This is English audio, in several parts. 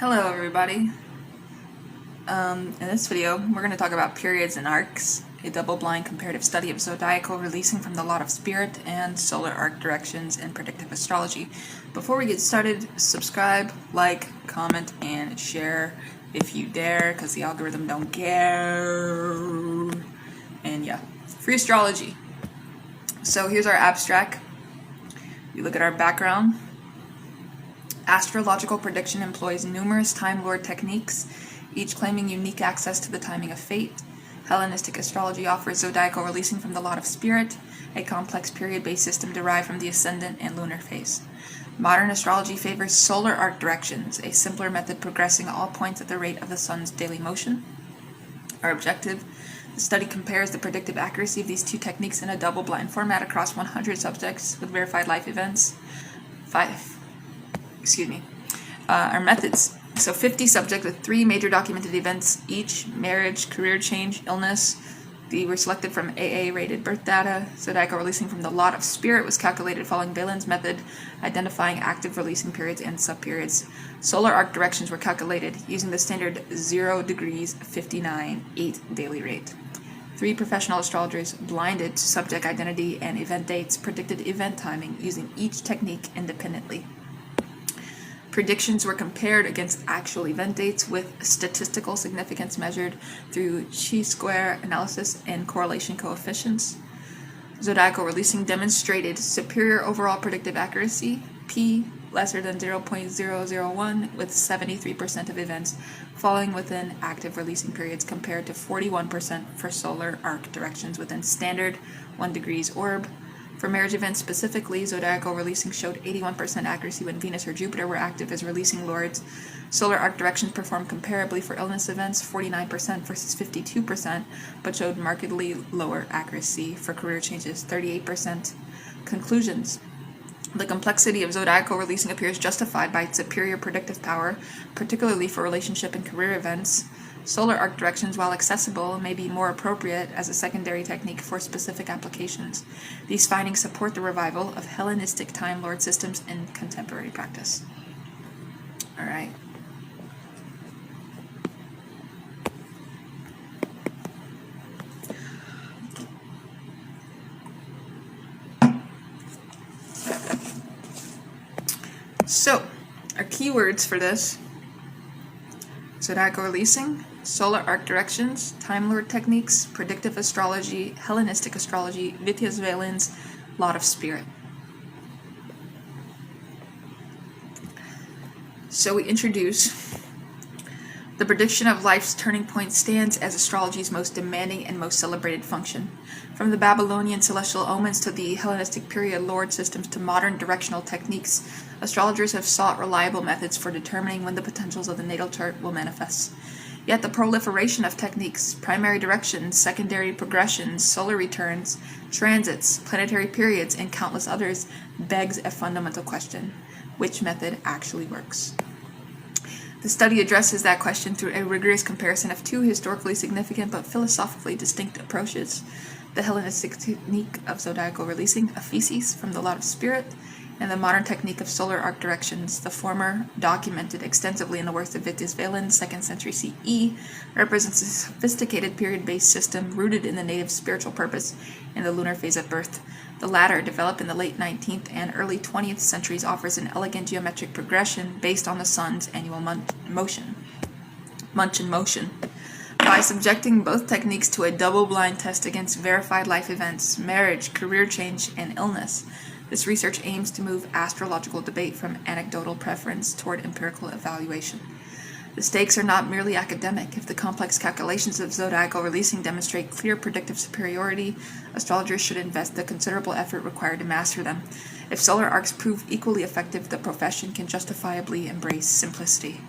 Hello everybody. In this video, we're going to talk about periods and arcs, a double-blind comparative study of zodiacal releasing from the lot of spirit and solar arc directions in predictive astrology. Before we get started, subscribe, like, comment, and share if you dare, because the algorithm don't care. And yeah, free astrology. So here's our abstract. You look at our background. Astrological prediction employs numerous Time Lord techniques, each claiming unique access to the timing of fate. Hellenistic astrology offers zodiacal releasing from the lot of spirit, a complex period-based system derived from the ascendant and lunar phase. Modern astrology favors solar arc directions, a simpler method progressing all points at the rate of the sun's daily motion. Our objective: the study compares the predictive accuracy of these two techniques in a double-blind format across 100 subjects with verified life events. Our methods. So 50 subjects with 3 major documented events each: marriage, career change, illness. They were selected from AA-rated birth data. Zodiacal releasing from the lot of spirit was calculated following Valen's method, identifying active releasing periods and subperiods. Solar arc directions were calculated using the standard 0 degrees 59 8 daily rate. 3 professional astrologers, blinded to subject identity and event dates, predicted event timing using each technique independently. Predictions were compared against actual event dates with statistical significance measured through chi-square analysis and correlation coefficients. Zodiacal releasing demonstrated superior overall predictive accuracy, p lesser than 0.001, with 73% of events falling within active releasing periods compared to 41% for solar arc directions within standard 1 degrees orb. For marriage events specifically, zodiacal releasing showed 81% accuracy when Venus or Jupiter were active as releasing lords. Solar arc directions performed comparably for illness events, 49% versus 52%, but showed markedly lower accuracy for career changes, 38%. Conclusions: the complexity of zodiacal releasing appears justified by its superior predictive power, particularly for relationship and career events. Solar arc directions, while accessible, may be more appropriate as a secondary technique for specific applications. These findings support the revival of Hellenistic Time Lord systems in contemporary practice. All right. So, our keywords for this: zodiacal releasing, solar arc directions, Time Lord techniques, predictive astrology, Hellenistic astrology, Vityas Valens, lot of spirit. So we introduce the prediction of life's turning point stands as astrology's most demanding and most celebrated function. From the Babylonian celestial omens to the Hellenistic period lord systems to modern directional techniques, astrologers have sought reliable methods for determining when the potentials of the natal chart will manifest. Yet the proliferation of techniques, primary directions, secondary progressions, solar returns, transits, planetary periods, and countless others begs a fundamental question: which method actually works? The study addresses that question through a rigorous comparison of 2 historically significant but philosophically distinct approaches: the Hellenistic technique of zodiacal releasing, aphesis, from the lot of spirit, and the modern technique of solar arc directions. The former, documented extensively in the works of Vityas Valens, 2nd century CE, represents a sophisticated period-based system rooted in the native spiritual purpose in the lunar phase of birth. The latter, developed in the late 19th and early 20th centuries, offers an elegant geometric progression based on the sun's annual motion. By subjecting both techniques to a double-blind test against verified life events, marriage, career change, and illness, this research aims to move astrological debate from anecdotal preference toward empirical evaluation. The stakes are not merely academic. If the complex calculations of zodiacal releasing demonstrate clear predictive superiority, astrologers should invest the considerable effort required to master them. If solar arcs prove equally effective, the profession can justifiably embrace simplicity.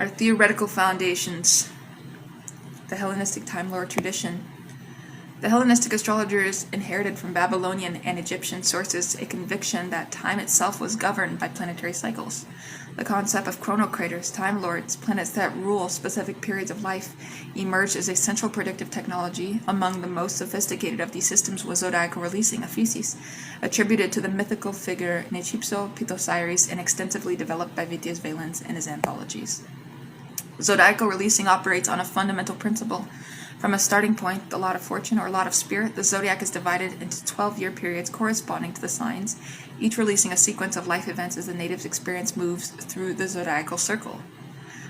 Our theoretical foundations: the Hellenistic Time Lord tradition. The Hellenistic astrologers inherited from Babylonian and Egyptian sources a conviction that time itself was governed by planetary cycles. The concept of chronocraters, time lords, planets that rule specific periods of life, emerged as a central predictive technology. Among the most sophisticated of these systems was zodiacal releasing, a thesis attributed to the mythical figure Necipso Pithosiris and extensively developed by Vitius Valens in his anthologies. Zodiacal releasing operates on a fundamental principle. From a starting point, the lot of fortune or lot of spirit, the zodiac is divided into 12-year periods corresponding to the signs, each releasing a sequence of life events as the native's experience moves through the zodiacal circle.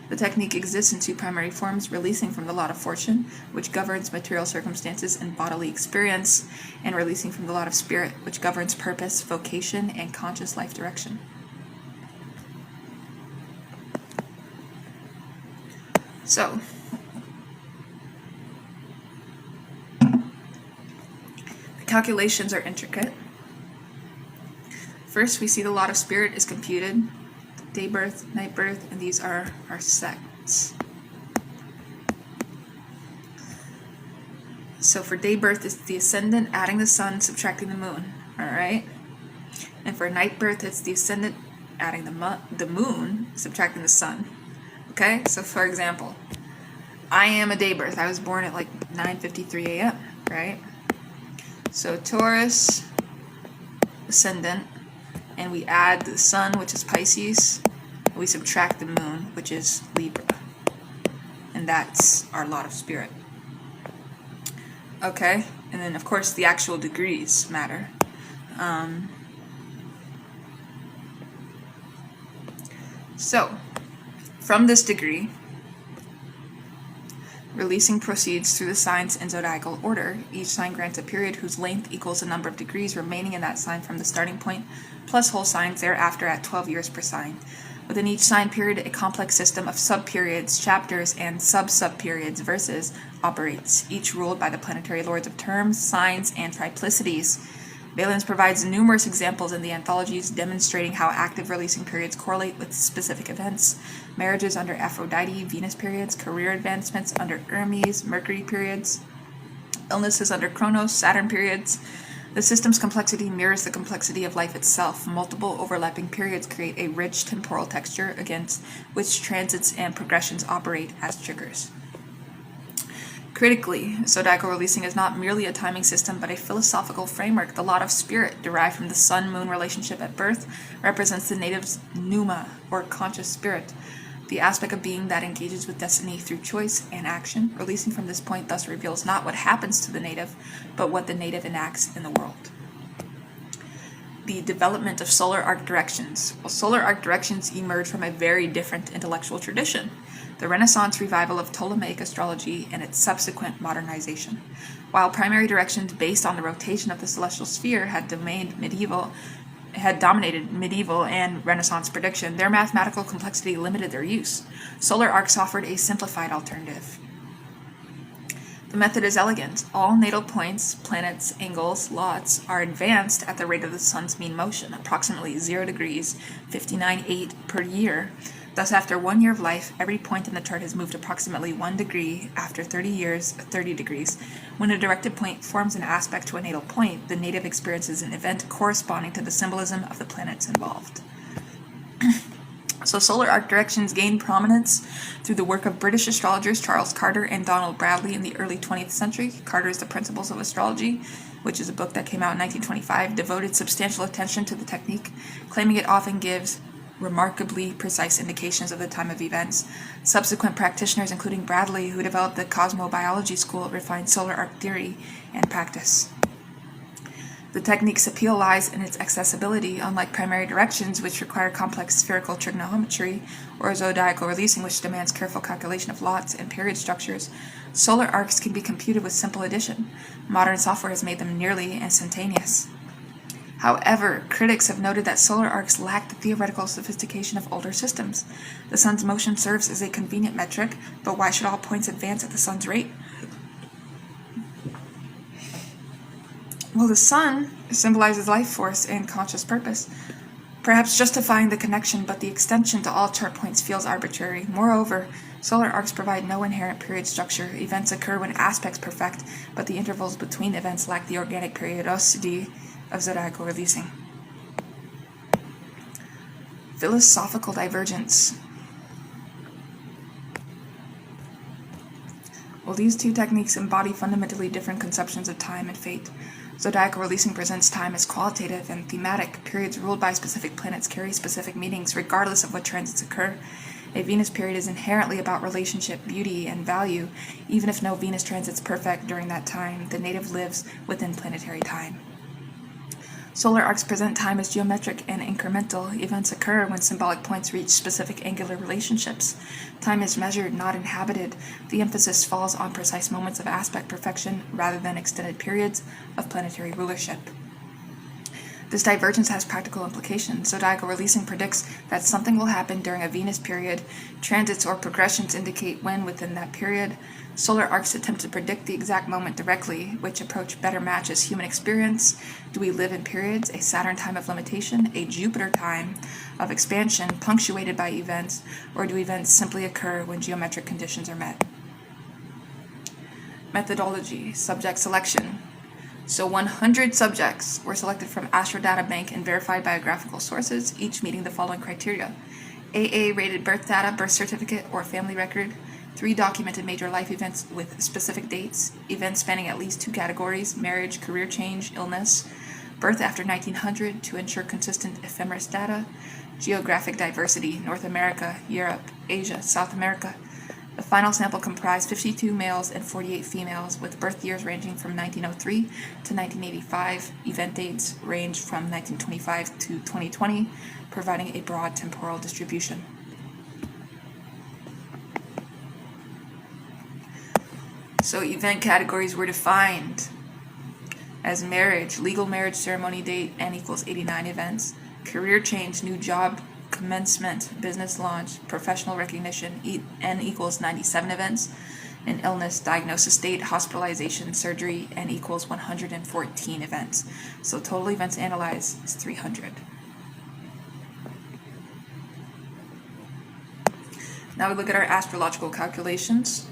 The technique exists in two primary forms: releasing from the lot of fortune, which governs material circumstances and bodily experience, and releasing from the lot of spirit, which governs purpose, vocation, and conscious life direction. So, calculations are intricate. First, we see the lot of spirit is computed, day birth, night birth, and these are our sects. So for day birth, it's the ascendant adding the sun, subtracting the moon, all right? And for night birth, it's the ascendant adding the moon, subtracting the sun, okay? So for example, I am a day birth. I was born at like 9:53 a.m., right? So Taurus, ascendant, and we add the sun, which is Pisces, and we subtract the moon, which is Libra. And that's our lot of spirit. Okay, and then of course the actual degrees matter. So, from this degree, releasing proceeds through the signs in zodiacal order. Each sign grants a period whose length equals the number of degrees remaining in that sign from the starting point, plus whole signs thereafter at 12 years per sign. Within each sign period, a complex system of sub-periods, chapters, and sub-sub-periods verses operates, each ruled by the planetary lords of terms, signs, and triplicities. Valens provides numerous examples in the anthologies demonstrating how active releasing periods correlate with specific events: marriages under Aphrodite, Venus periods, career advancements under Hermes, Mercury periods, illnesses under Kronos, Saturn periods. The system's complexity mirrors the complexity of life itself. Multiple overlapping periods create a rich temporal texture against which transits and progressions operate as triggers. Critically, zodiacal releasing is not merely a timing system, but a philosophical framework. The lot of spirit, derived from the sun-moon relationship at birth, represents the native's pneuma, or conscious spirit, the aspect of being that engages with destiny through choice and action. Releasing from this point thus reveals not what happens to the native, but what the native enacts in the world. The development of solar arc directions. Well, solar arc directions emerge from a very different intellectual tradition: the Renaissance revival of Ptolemaic astrology and its subsequent modernization. While primary directions based on the rotation of the celestial sphere had dominated medieval and Renaissance prediction, their mathematical complexity limited their use. Solar arcs offered a simplified alternative. The method is elegant. All natal points, planets, angles, lots are advanced at the rate of the sun's mean motion, approximately 0 degrees, 59.8 per year. Thus, after 1 year of life, every point in the chart has moved approximately 1 degree. After 30 years, 30 degrees. When a directed point forms an aspect to a natal point, the native experiences an event corresponding to the symbolism of the planets involved. So solar arc directions gained prominence through the work of British astrologers Charles Carter and Donald Bradley in the early 20th century. Carter's The Principles of Astrology, which is a book that came out in 1925, devoted substantial attention to the technique, claiming it often gives remarkably precise indications of the time of events. Subsequent practitioners, including Bradley, who developed the cosmobiology school, refined solar arc theory and practice. The technique's appeal lies in its accessibility. Unlike primary directions, which require complex spherical trigonometry, or zodiacal releasing, which demands careful calculation of lots and period structures, solar arcs can be computed with simple addition. Modern software has made them nearly instantaneous. However, critics have noted that solar arcs lack the theoretical sophistication of older systems. The sun's motion serves as a convenient metric, but why should all points advance at the sun's rate? Well, the sun symbolizes life force and conscious purpose, perhaps justifying the connection, but the extension to all chart points feels arbitrary. Moreover, solar arcs provide no inherent period structure. Events occur when aspects perfect, but the intervals between events lack the organic periodicity of zodiacal releasing. Philosophical divergence. Well, these two techniques embody fundamentally different conceptions of time and fate. Zodiacal releasing presents time as qualitative and thematic. Periods ruled by specific planets carry specific meanings, regardless of what transits occur. A Venus period is inherently about relationship, beauty, and value. Even if no Venus transit's perfect during that time, the native lives within planetary time. Solar arcs present time as geometric and incremental. Events occur when symbolic points reach specific angular relationships. Time is measured, not inhabited. The emphasis falls on precise moments of aspect perfection rather than extended periods of planetary rulership. This divergence has practical implications. Zodiacal releasing predicts that something will happen during a Venus period. Transits or progressions indicate when within that period. Solar arcs attempt to predict the exact moment directly, which approach better matches human experience. Do we live in periods, a Saturn time of limitation, a Jupiter time of expansion punctuated by events, or do events simply occur when geometric conditions are met? Methodology, subject selection. So 100 subjects were selected from Astrodata Bank and verified biographical sources, each meeting the following criteria: AA-rated birth data, birth certificate, or family record, 3 documented major life events with specific dates, events spanning at least 2 categories: marriage, career change, illness, birth after 1900 to ensure consistent ephemeris data, geographic diversity, North America, Europe, Asia, South America. The final sample comprised 52 males and 48 females, with birth years ranging from 1903 to 1985. Event dates range from 1925 to 2020, providing a broad temporal distribution. So event categories were defined as marriage, legal marriage ceremony date, N equals 89 events, career change, new job commencement, business launch, professional recognition, N equals 97 events, and illness, diagnosis date, hospitalization, surgery, N equals 114 events. So total events analyzed is 300. Now we look at our astrological calculations.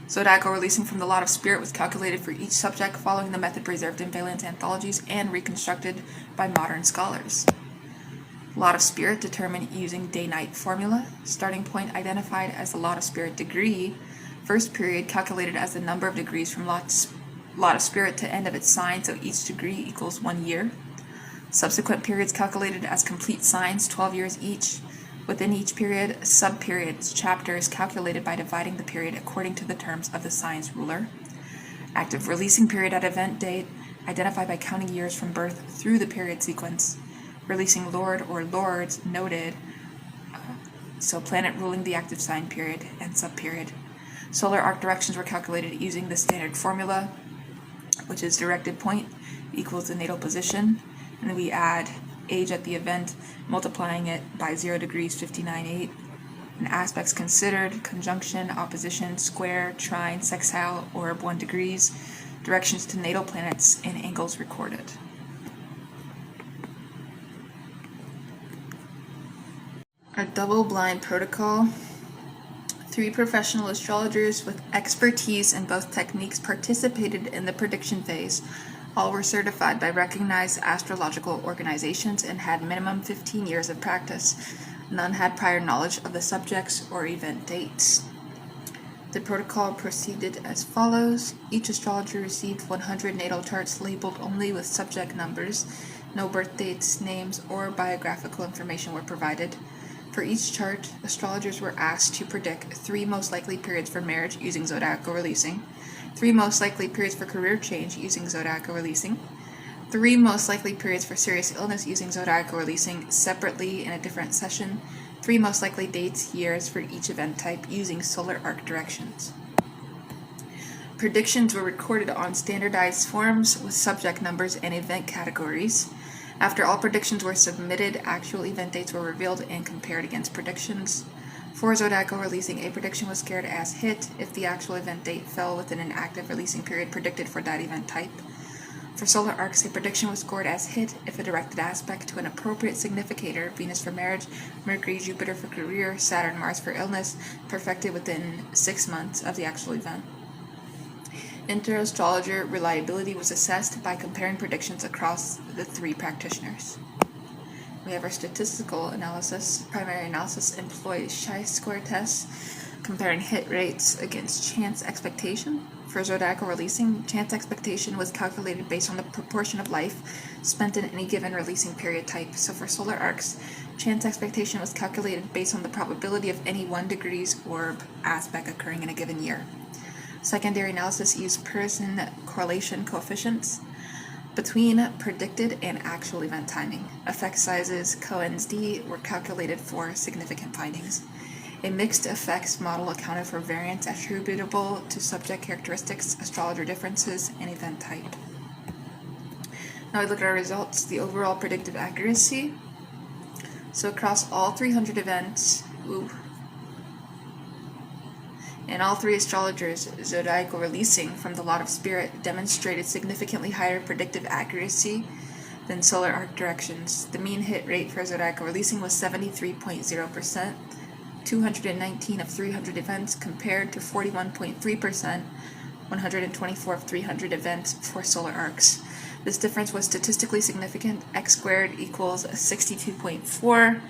Zodiacal releasing from the lot of spirit was calculated for each subject following the method preserved in Valence anthologies and reconstructed by modern scholars. Lot of spirit determined using day-night formula. Starting point identified as the lot of spirit degree. First period calculated as the number of degrees from lot of spirit to end of its sign, so each degree equals 1 year. Subsequent periods calculated as complete signs, 12 years each. Within each period, sub-periods, chapters calculated by dividing the period according to the terms of the sign's ruler. Active releasing period at event date identified by counting years from birth through the period sequence. Releasing lord or lords noted, so planet ruling the active sign period and sub-period. Solar arc directions were calculated using the standard formula, which is directed point equals the natal position, and then we add age at the event, multiplying it by 0 degrees 59.8, and aspects considered: conjunction, opposition, square, trine, sextile, orb 1 degrees, directions to natal planets, and angles recorded. Our double-blind protocol. 3 professional astrologers with expertise in both techniques participated in the prediction phase. All were certified by recognized astrological organizations and had minimum 15 years of practice. None had prior knowledge of the subjects or event dates. The protocol proceeded as follows. Each astrologer received 100 natal charts labeled only with subject numbers. No birth dates, names, or biographical information were provided. For each chart, astrologers were asked to predict 3 most likely periods for marriage using zodiacal releasing, 3 most likely periods for career change using zodiacal releasing, 3 most likely periods for serious illness using zodiacal releasing separately in a different session, 3 most likely dates, years for each event type using solar arc directions. Predictions were recorded on standardized forms with subject numbers and event categories. After all predictions were submitted, actual event dates were revealed and compared against predictions. For zodiacal releasing, a prediction was scored as hit if the actual event date fell within an active releasing period predicted for that event type. For solar arcs, a prediction was scored as hit if a directed aspect to an appropriate significator, Venus for marriage, Mercury, Jupiter for career, Saturn, Mars for illness, perfected within 6 months of the actual event. Inter-astrologer reliability was assessed by comparing predictions across the 3 practitioners. We have our statistical analysis. Primary analysis employs chi-square tests, comparing hit rates against chance expectation. For zodiacal releasing, chance expectation was calculated based on the proportion of life spent in any given releasing period type. So for solar arcs, chance expectation was calculated based on the probability of any 1 degrees orb aspect occurring in a given year. Secondary analysis used person correlation coefficients between predicted and actual event timing. Effect sizes, Cohen's d, were calculated for significant findings. A mixed effects model accounted for variance attributable to subject characteristics, astrologer differences, and event type. Now we look at our results. The overall predictive accuracy. So across all 300 events, and all 3 astrologers, zodiacal releasing from the lot of spirit demonstrated significantly higher predictive accuracy than solar arc directions. The mean hit rate for zodiacal releasing was 73.0%, 219 of 300 events, compared to 41.3%, 124 of 300 events for solar arcs. This difference was statistically significant. X squared equals 62.4,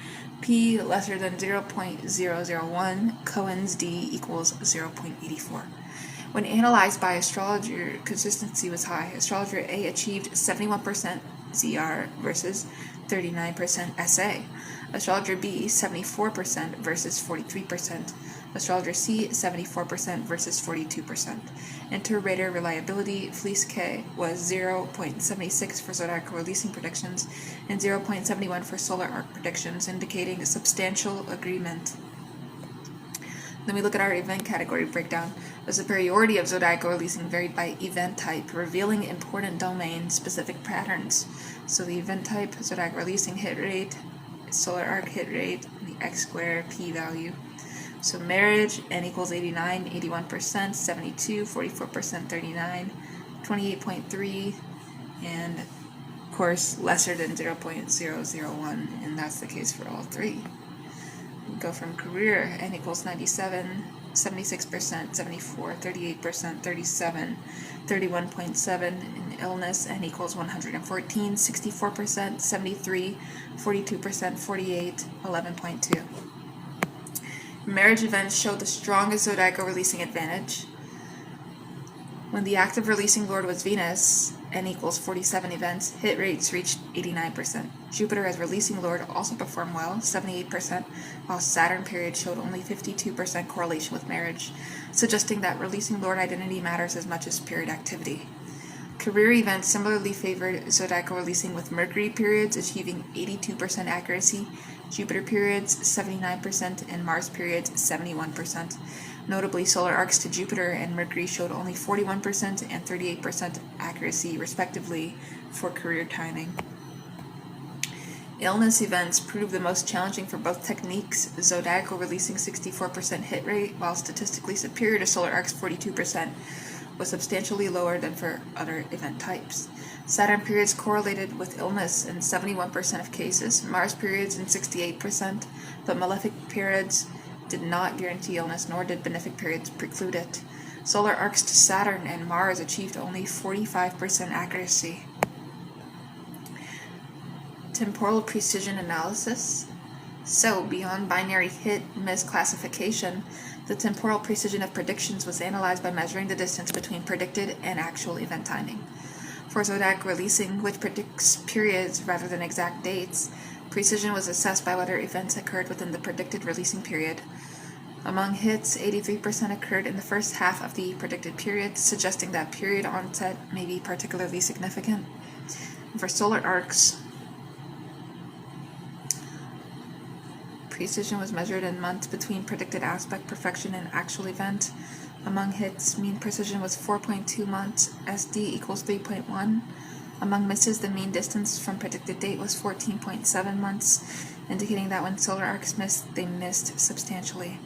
p lesser than 0.001, Cohen's d equals 0.84. When analyzed by astrologer, consistency was high. Astrologer A achieved 71% ZR versus 39% SA. Astrologer B, 74% versus 43%. Astrologer C, 74% versus 42%. Inter-rater reliability, Fleece K, was 0.76 for zodiacal releasing predictions and 0.71 for solar arc predictions, indicating substantial agreement. Then we look at our event category breakdown. The superiority of zodiacal releasing varied by event type, revealing important domain-specific patterns. So the event type, zodiacal releasing hit rate, solar arc hit rate, and the X square p-value. So marriage, n equals 89, 81%, 72, 44%, 39, 28.3, and of course lesser than 0.001, and that's the case for all 3. We go from career, n equals 97, 76%, 74, 38%, 37, 31.7, in illness, n equals 114, 64%, 73, 42%, 48, 11.2. Marriage events show the strongest zodiacal releasing advantage. When the active releasing lord was Venus, n equals 47 events, hit rates reached 89%. Jupiter as releasing lord also performed well, 78%, while Saturn period showed only 52% correlation with marriage, suggesting that releasing lord identity matters as much as period activity. Career events similarly favored zodiacal releasing, with Mercury periods achieving 82% accuracy, Jupiter periods 79%, and Mars periods 71%. Notably, solar arcs to Jupiter and Mercury showed only 41% and 38% accuracy, respectively, for career timing. Illness events proved the most challenging for both techniques. Zodiacal releasing 64% hit rate, while statistically superior to solar arcs 42%, was substantially lower than for other event types. Saturn periods correlated with illness in 71% of cases, Mars periods in 68%, but malefic periods did not guarantee illness, nor did benefic periods preclude it. Solar arcs to Saturn and Mars achieved only 45% accuracy. Temporal precision analysis. So, beyond binary hit-miss classification, the temporal precision of predictions was analyzed by measuring the distance between predicted and actual event timing. For zodiac releasing, which predicts periods rather than exact dates, precision was assessed by whether events occurred within the predicted releasing period. Among hits, 83% occurred in the first half of the predicted period, suggesting that period onset may be particularly significant. And for solar arcs, precision was measured in months between predicted aspect perfection and actual event. Among hits, mean precision was 4.2 months, SD equals 3.1. Among misses, the mean distance from predicted date was 14.7 months, indicating that when solar arcs missed, they missed substantially.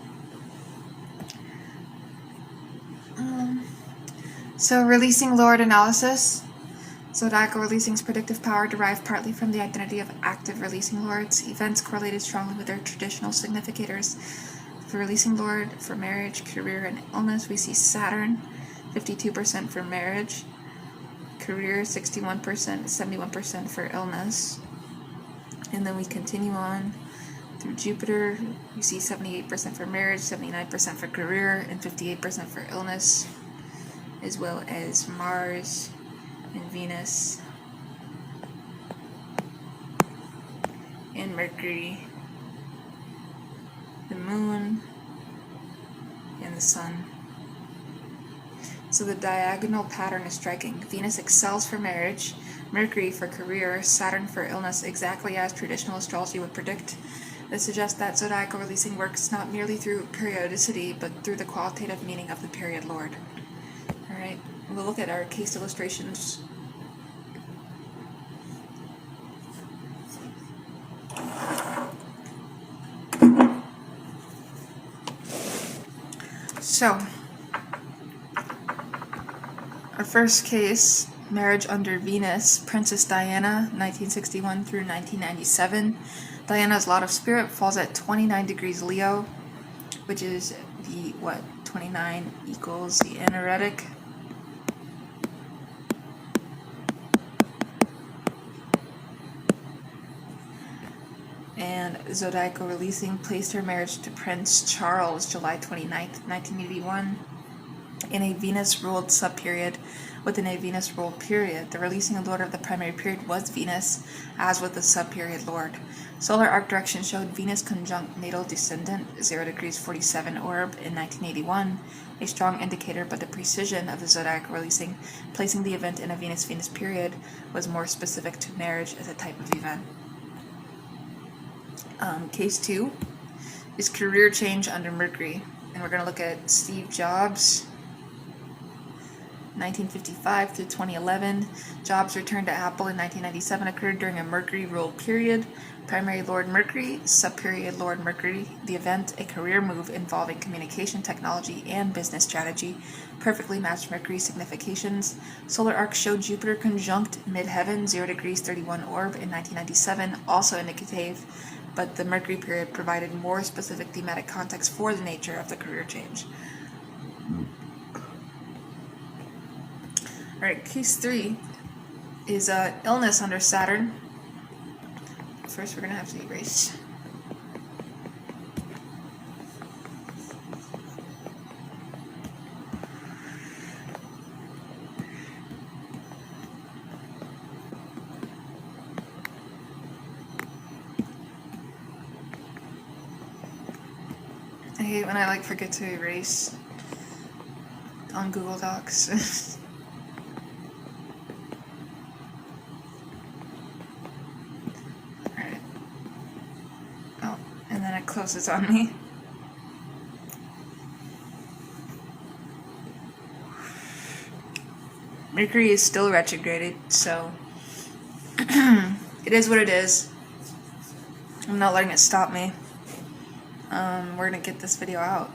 So releasing lord analysis. Zodiacal releasing's predictive power derived partly from the identity of active releasing lords. Events correlated strongly with their traditional significators. For releasing lord, for marriage, career, and illness, we see Saturn, 52% for marriage, career 61%, 71% for illness. And then we continue on through Jupiter. You see 78% for marriage, 79% for career, and 58% for illness, as well as Mars and Venus and Mercury, the Moon, and the Sun. So the diagonal pattern is striking. Venus excels for marriage, Mercury for career, Saturn for illness, exactly as traditional astrology would predict. This suggests that zodiacal releasing works not merely through periodicity, but through the qualitative meaning of the period lord. Alright, we'll look at our case illustrations. So, our first case, marriage under Venus, Princess Diana, 1961 through 1997. Diana's lot of spirit falls at 29 degrees Leo, which is the, 29 equals the anaretic. And zodiacal releasing placed her marriage to Prince Charles, July 29th, 1981. In a Venus-ruled subperiod within a Venus-ruled period. The releasing lord of the primary period was Venus, as with the subperiod lord. Solar arc direction showed Venus conjunct natal descendant, 0 degrees 47 orb in 1981, a strong indicator, but the precision of the zodiacal releasing, placing the event in a Venus-Venus period, was more specific to marriage as a type of event. Case 2 is career change under Mercury, and we're going to look at Steve Jobs, 1955 through 2011. Jobs' return to Apple in 1997 occurred during a Mercury-ruled period. Primary Lord Mercury, subperiod Lord Mercury. The event, a career move involving communication technology and business strategy, perfectly matched Mercury's significations. Solar arc showed Jupiter conjunct midheaven, 0 degrees 31 orb in 1997, also indicative, but the Mercury period provided more specific thematic context for the nature of the career change. Alright, case 3 is illness under Saturn. First, we're going to have to erase. I hate when I forget to erase on Google Docs. Closes on me. Mercury is still retrograded, so it is what it is. I'm not letting it stop me. We're gonna get this video out.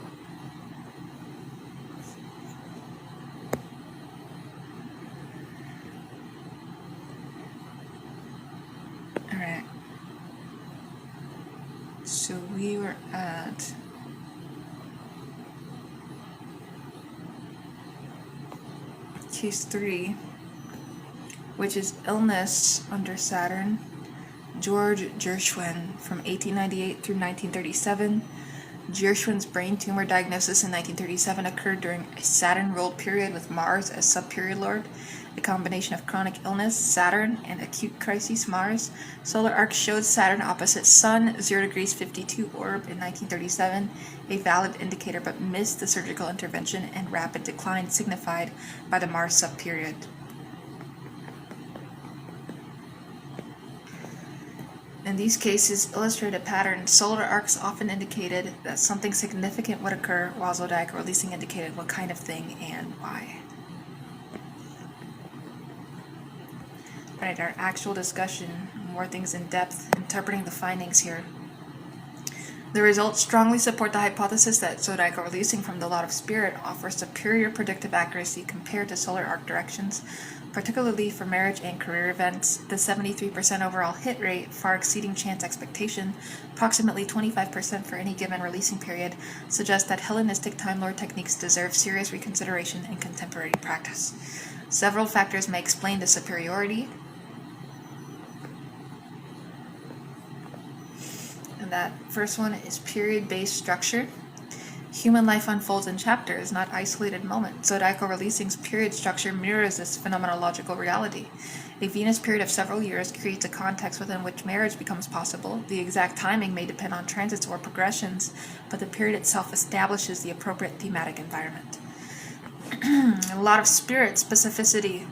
Alright. So we were at case 3, which is illness under Saturn. George Gershwin from 1898 through 1937. Gershwin's brain tumor diagnosis in 1937 occurred during a Saturn-ruled period with Mars as subperiod lord. A combination of chronic illness, Saturn, and acute crises, Mars. Solar arc showed Saturn opposite Sun, 0 degrees 52 orb in 1937, a valid indicator, but missed the surgical intervention and rapid decline signified by the Mars subperiod. In these cases, illustrate a pattern. Solar arcs often indicated that something significant would occur, while zodiacal releasing indicated what kind of thing and why. Alright, our actual discussion, more things in depth, interpreting the findings here. The results strongly support the hypothesis that zodiacal releasing from the lot of spirit offers superior predictive accuracy compared to solar arc directions, particularly for marriage and career events. The 73% overall hit rate, far exceeding chance expectation, approximately 25% for any given releasing period, suggests that Hellenistic Time Lord techniques deserve serious reconsideration in contemporary practice. Several factors may explain the superiority. that. First one is period-based structure. Human life unfolds in chapters, not isolated moments. Zodiacal releasing's period structure mirrors this phenomenological reality. A Venus period of several years creates a context within which marriage becomes possible. The exact timing may depend on transits or progressions, but the period itself establishes the appropriate thematic environment. A lot of spirit specificity.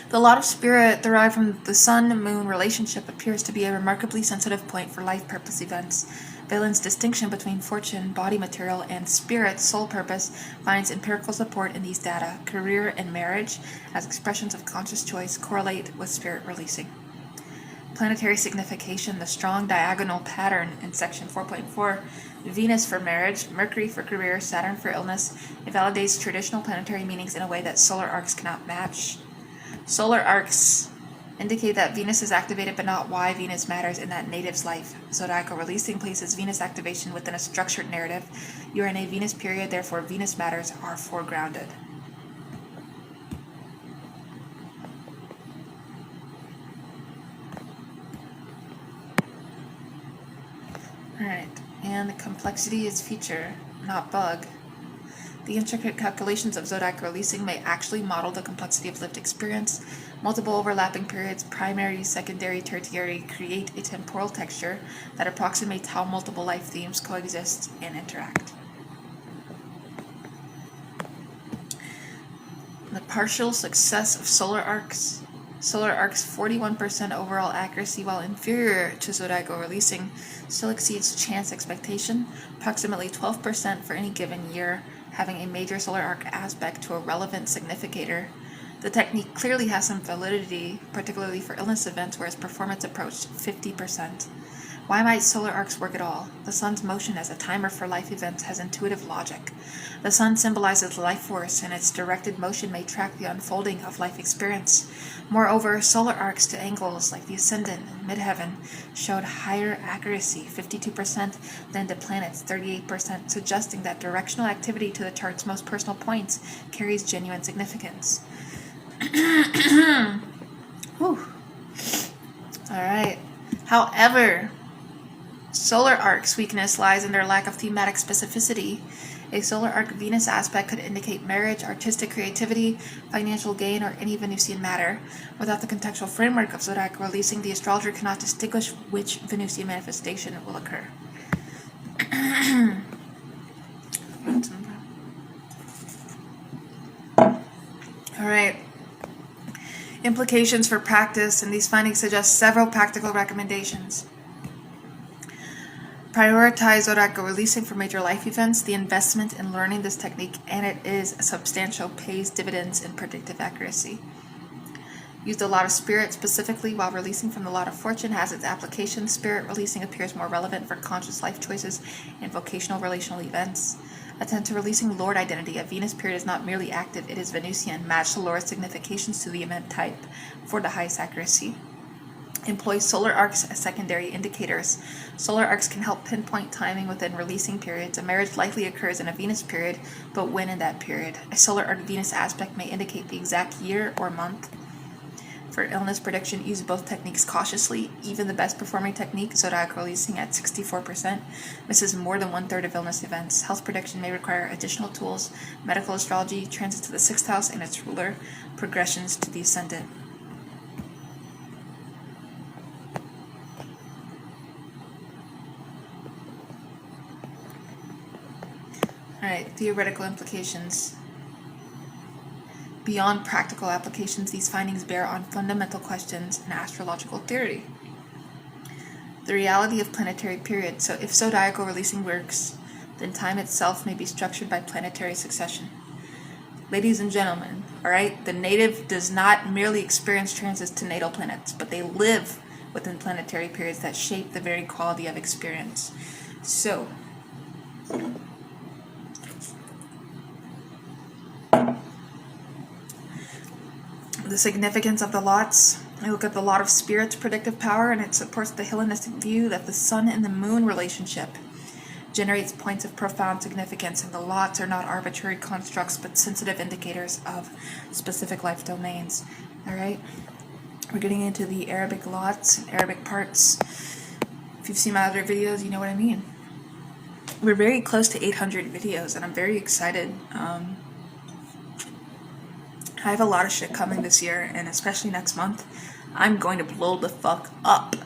The lot of spirit derived from the sun-moon relationship appears to be a remarkably sensitive point for life purpose events. Valen's distinction between fortune, body material, and spirit, soul purpose, finds empirical support in these data. Career and marriage, as expressions of conscious choice, correlate with spirit releasing. Planetary signification, the strong diagonal pattern in section 4.4, Venus for marriage, Mercury for career, Saturn for illness. It validates traditional planetary meanings in a way that solar arcs cannot match. Solar arcs indicate that Venus is activated, but not why Venus matters in that native's life. Zodiacal releasing places Venus activation within a structured narrative. You are in a Venus period, therefore Venus matters are foregrounded. Alright, and complexity is feature, not bug. The intricate calculations of zodiacal releasing may actually model the complexity of lived experience. Multiple overlapping periods, primary, secondary, tertiary, create a temporal texture that approximates how multiple life themes coexist and interact. The partial success of solar arcs. Solar arcs' 41% overall accuracy, while inferior to zodiacal releasing, still exceeds chance expectation, approximately 12% for any given year, having a major solar arc aspect to a relevant significator. The technique clearly has some validity, particularly for illness events where its performance approached 50%. Why might solar arcs work at all? The sun's motion as a timer for life events has intuitive logic. The sun symbolizes life force, and its directed motion may track the unfolding of life experience. Moreover, solar arcs to angles like the ascendant and midheaven showed higher accuracy, 52%, than to planets, 38%, suggesting that directional activity to the chart's most personal points carries genuine significance. Alright. However, solar arc's weakness lies in their lack of thematic specificity. A solar arc Venus aspect could indicate marriage, artistic creativity, financial gain, or any Venusian matter. Without the contextual framework of zodiacal releasing, the astrologer cannot distinguish which Venusian manifestation will occur. Alright. Implications for practice, and these findings suggest several practical recommendations. Prioritize zodiacal releasing for major life events. The investment in learning this technique, and it is substantial, pays dividends in predictive accuracy. Use the lot of spirit specifically while releasing from the lot of fortune has its application. Spirit releasing appears more relevant for conscious life choices and vocational relational events. Attend to releasing Lord identity. A Venus period is not merely active, it is Venusian. Match the Lord's significations to the event type for the highest accuracy. Employ solar arcs as secondary indicators. Solar arcs can help pinpoint timing within releasing periods. A marriage likely occurs in a Venus period, but when in that period? A solar arc Venus aspect may indicate the exact year or month. For illness prediction, use both techniques cautiously. Even the best performing technique, zodiacal releasing at 64%, misses more than 1/3 of illness events. Health prediction may require additional tools. Medical astrology, transit to the 6th house and its ruler, progressions to the ascendant. Alright, theoretical implications. Beyond practical applications, these findings bear on fundamental questions in astrological theory. The reality of planetary periods. So if zodiacal releasing works, then time itself may be structured by planetary succession. Ladies and gentlemen, alright, the native does not merely experience transits to natal planets, but they live within planetary periods that shape the very quality of experience. So, the significance of the lots. I look at the lot of spirit's predictive power, and it supports the Hellenistic view that the sun and the moon relationship generates points of profound significance, and the lots are not arbitrary constructs but sensitive indicators of specific life domains. Alright, we're getting into the Arabic lots and Arabic parts. If you've seen my other videos, you know what I mean. We're very close to 800 videos, and I'm very excited. I have a lot of shit coming this year, and especially next month, I'm going to blow the fuck up.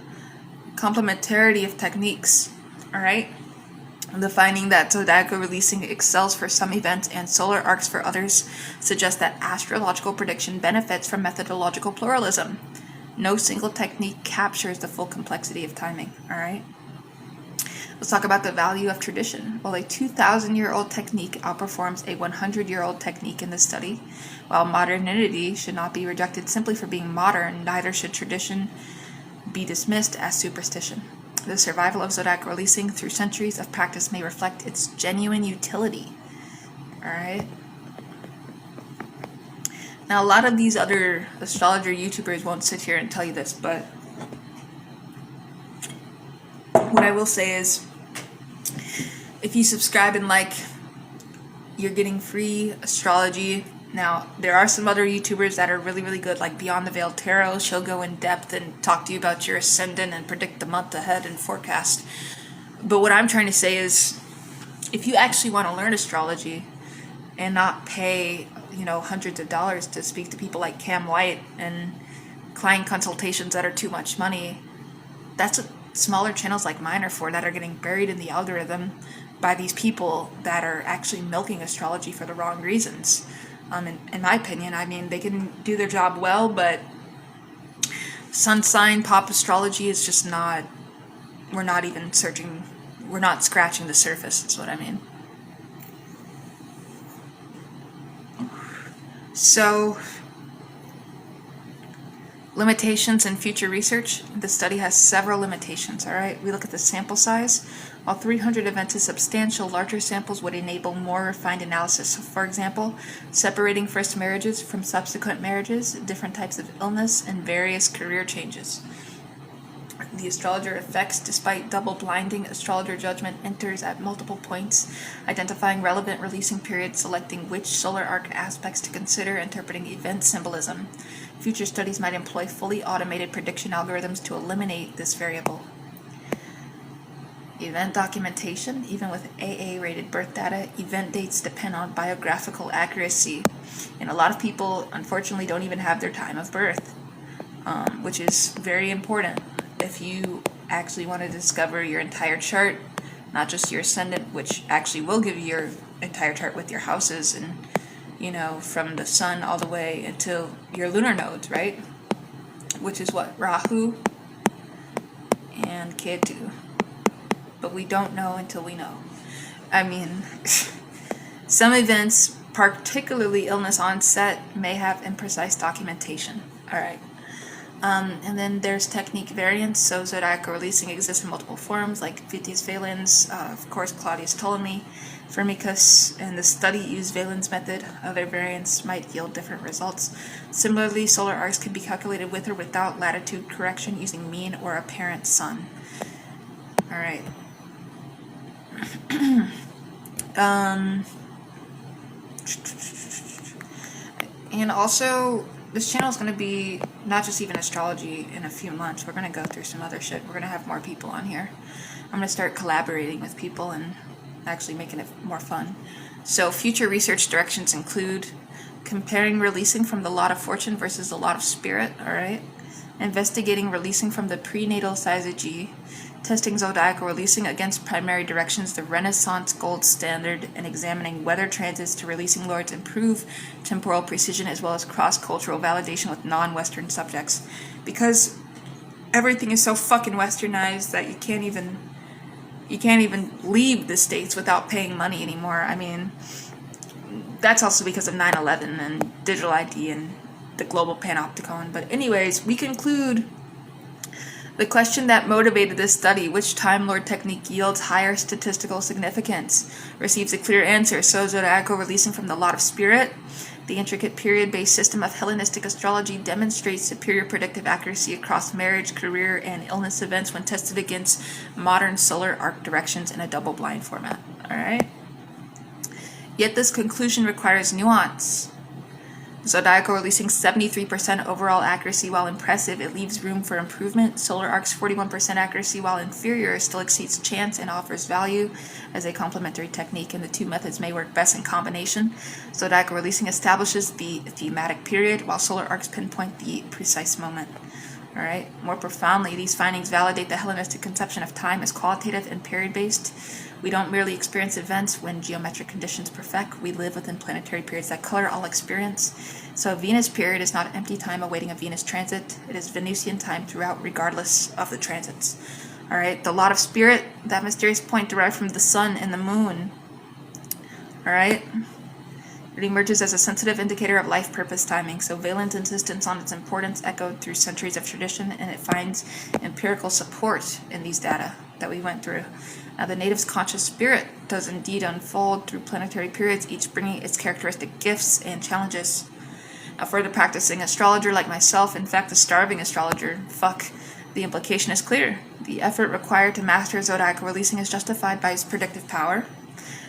Complementarity of techniques, alright? The finding that zodiacal releasing excels for some events and solar arcs for others suggests that astrological prediction benefits from methodological pluralism. No single technique captures the full complexity of timing, alright? Let's talk about the value of tradition. While a 2,000-year-old technique outperforms a 100-year-old technique in this study, while modernity should not be rejected simply for being modern, neither should tradition be dismissed as superstition. The survival of zodiacal releasing through centuries of practice may reflect its genuine utility. Alright? Now, a lot of these other astrologer YouTubers won't sit here and tell you this, but what I will say is, if you subscribe and like, you're getting free astrology. Now, there are some other YouTubers that are really, really good, like Beyond the Veil Tarot. She'll go in depth and talk to you about your ascendant and predict the month ahead and forecast. But what I'm trying to say is, if you actually want to learn astrology and not pay, hundreds of dollars to speak to people like Cam White and client consultations that are too much money, that's what smaller channels like mine are for, that are getting buried in the algorithm by these people that are actually milking astrology for the wrong reasons. In my opinion, I mean, they can do their job well, but sun sign pop astrology is just not, we're not scratching the surface, is what I mean. So, limitations in future research. The study has several limitations, alright? We look at the sample size. While 300 events is substantial, larger samples would enable more refined analysis. So, for example, separating first marriages from subsequent marriages, different types of illness, and various career changes. The astrologer effects, despite double blinding, astrologer judgment enters at multiple points, identifying relevant releasing periods, selecting which solar arc aspects to consider, interpreting event symbolism. Future studies might employ fully automated prediction algorithms to eliminate this variable. Event documentation. Even with AA-rated birth data, event dates depend on biographical accuracy, and a lot of people, unfortunately, don't even have their time of birth, which is very important if you actually want to discover your entire chart, not just your ascendant, which actually will give you your entire chart with your houses and, from the sun all the way until your lunar nodes, right? Which is what? Rahu and Ketu. But we don't know until we know. I mean, some events, particularly illness onset, may have imprecise documentation. Alright. And then there's technique variants. So zodiacal releasing exists in multiple forms, like Vitis Valens, of course Claudius Ptolemy, Firmicus, and the study used Valens method. Other variants might yield different results. Similarly, solar arcs can be calculated with or without latitude correction using mean or apparent sun. Alright. And also, this channel is going to be not just even astrology in a few months. We're going to go through some other shit. We're going to have more people on here. I'm going to start collaborating with people and actually making it more fun. So future research directions include comparing releasing from the lot of fortune versus the lot of spirit, alright? Investigating releasing from the prenatal syzygy, testing zodiacal releasing against primary directions, the Renaissance gold standard, and examining whether transits to releasing lords improve temporal precision as well as cross-cultural validation with non-Western subjects. Because everything is so fucking westernized that you can't even leave the States without paying money anymore. I mean, that's also because of 9/11 and digital ID and the global panopticon. But anyways, we conclude the question that motivated this study, which Time Lord technique yields higher statistical significance, receives a clear answer. So zodiacal releasing from the lot of spirit, the intricate period-based system of Hellenistic astrology, demonstrates superior predictive accuracy across marriage, career, and illness events when tested against modern solar arc directions in a double-blind format. Alright? Yet this conclusion requires nuance. Zodiacal releasing 73% overall accuracy. While impressive, it leaves room for improvement. Solar Arc's 41% accuracy, while inferior, still exceeds chance and offers value as a complementary technique, and the two methods may work best in combination. Zodiacal releasing establishes the thematic period, while Solar Arcs pinpoint the precise moment. Alright, more profoundly, these findings validate the Hellenistic conception of time as qualitative and period-based. We don't merely experience events when geometric conditions perfect. We live within planetary periods that color all experience. So a Venus period is not empty time awaiting a Venus transit. It is Venusian time throughout, regardless of the transits. Alright, the lot of spirit, that mysterious point derived from the sun and the moon. Alright, it emerges as a sensitive indicator of life purpose timing. So Valen's insistence on its importance echoed through centuries of tradition, and it finds empirical support in these data that we went through. Now, the native's conscious spirit does indeed unfold through planetary periods, each bringing its characteristic gifts and challenges. Now, for the practicing astrologer like myself, in fact, the starving astrologer, the implication is clear. The effort required to master zodiacal releasing is justified by its predictive power.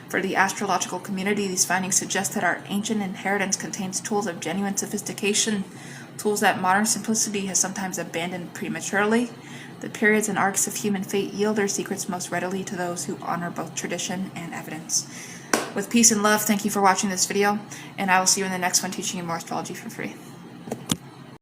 For the astrological community, these findings suggest that our ancient inheritance contains tools of genuine sophistication, tools that modern simplicity has sometimes abandoned prematurely. The periods and arcs of human fate yield their secrets most readily to those who honor both tradition and evidence. With peace and love, thank you for watching this video, and I will see you in the next one teaching you more astrology for free.